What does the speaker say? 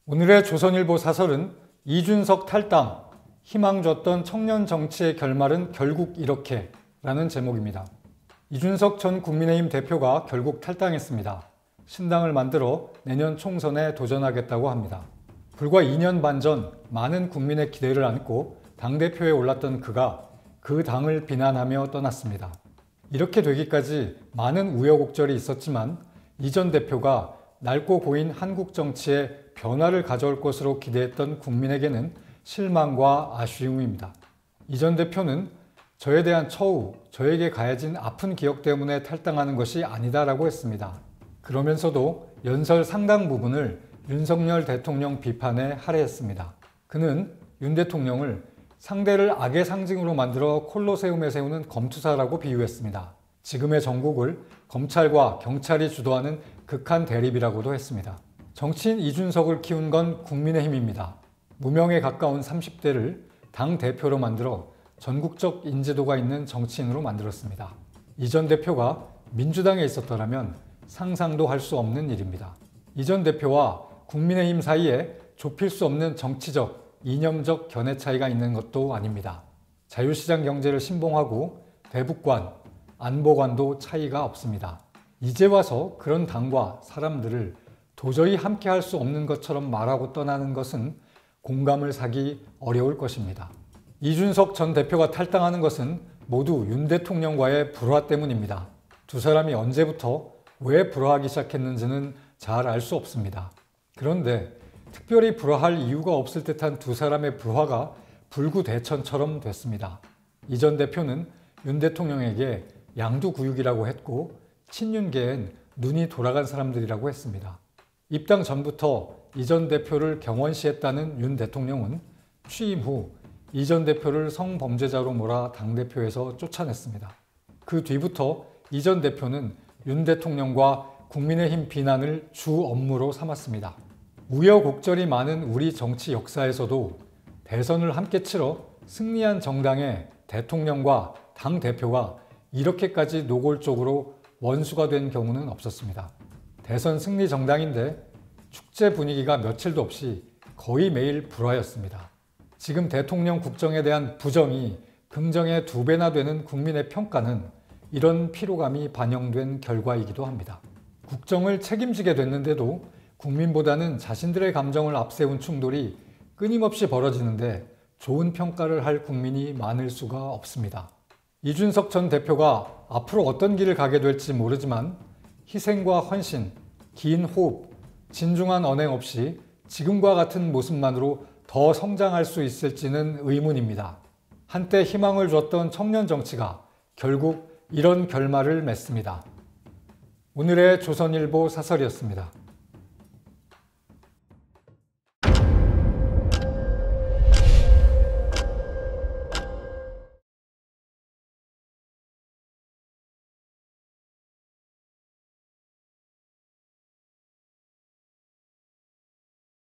오늘의 조선일보 사설은 이준석 탈당, 희망 줬던 청년 정치의 결말은 결국 이렇게 라는 제목입니다. 이준석 전 국민의힘 대표가 결국 탈당했습니다. 신당을 만들어 내년 총선에 도전하겠다고 합니다. 불과 2년 반 전 많은 국민의 기대를 안고 당대표에 올랐던 그가 그 당을 비난하며 떠났습니다. 이렇게 되기까지 많은 우여곡절이 있었지만 이 전 대표가 낡고 고인 한국 정치에 변화를 가져올 것으로 기대했던 국민에게는 실망과 아쉬움입니다. 이 전 대표는 저에 대한 처우, 저에게 가해진 아픈 기억 때문에 탈당하는 것이 아니다라고 했습니다. 그러면서도 연설 상당 부분을 윤석열 대통령 비판에 할애했습니다. 그는 윤 대통령을 상대를 악의 상징으로 만들어 콜로세움에 세우는 검투사라고 비유했습니다. 지금의 전국을 검찰과 경찰이 주도하는 극한 대립이라고도 했습니다. 정치인 이준석을 키운 건 국민의힘입니다. 무명에 가까운 30대를 당대표로 만들어 전국적 인지도가 있는 정치인으로 만들었습니다. 이 전 대표가 민주당에 있었더라면 상상도 할 수 없는 일입니다. 이 전 대표와 국민의힘 사이에 좁힐 수 없는 정치적, 이념적 견해 차이가 있는 것도 아닙니다. 자유시장 경제를 신봉하고 대북관, 안보관도 차이가 없습니다. 이제 와서 그런 당과 사람들을 도저히 함께 할 수 없는 것처럼 말하고 떠나는 것은 공감을 사기 어려울 것입니다. 이준석 전 대표가 탈당하는 것은 모두 윤 대통령과의 불화 때문입니다. 두 사람이 언제부터 왜 불화하기 시작했는지는 잘 알 수 없습니다. 그런데 특별히 불화할 이유가 없을 듯한 두 사람의 불화가 불구대천처럼 됐습니다. 이 전 대표는 윤 대통령에게 양두구육이라고 했고 친윤계엔 눈이 돌아간 사람들이라고 했습니다. 입당 전부터 이 전 대표를 경원시했다는 윤 대통령은 취임 후 이 전 대표를 성범죄자로 몰아 당대표에서 쫓아냈습니다. 그 뒤부터 이 전 대표는 윤 대통령과 국민의힘 비난을 주 업무로 삼았습니다. 우여곡절이 많은 우리 정치 역사에서도 대선을 함께 치러 승리한 정당의 대통령과 당대표가 이렇게까지 노골적으로 원수가 된 경우는 없었습니다. 대선 승리 정당인데 축제 분위기가 며칠도 없이 거의 매일 불화였습니다. 지금 대통령 국정에 대한 부정이 긍정의 2배나 되는 국민의 평가는 이런 피로감이 반영된 결과이기도 합니다. 국정을 책임지게 됐는데도 국민보다는 자신들의 감정을 앞세운 충돌이 끊임없이 벌어지는데 좋은 평가를 할 국민이 많을 수가 없습니다. 이준석 전 대표가 앞으로 어떤 길을 가게 될지 모르지만 희생과 헌신, 긴 호흡, 진중한 언행 없이 지금과 같은 모습만으로 더 성장할 수 있을지는 의문입니다. 한때 희망을 줬던 청년 정치가 결국 이런 결말을 맺습니다. 오늘의 조선일보 사설이었습니다.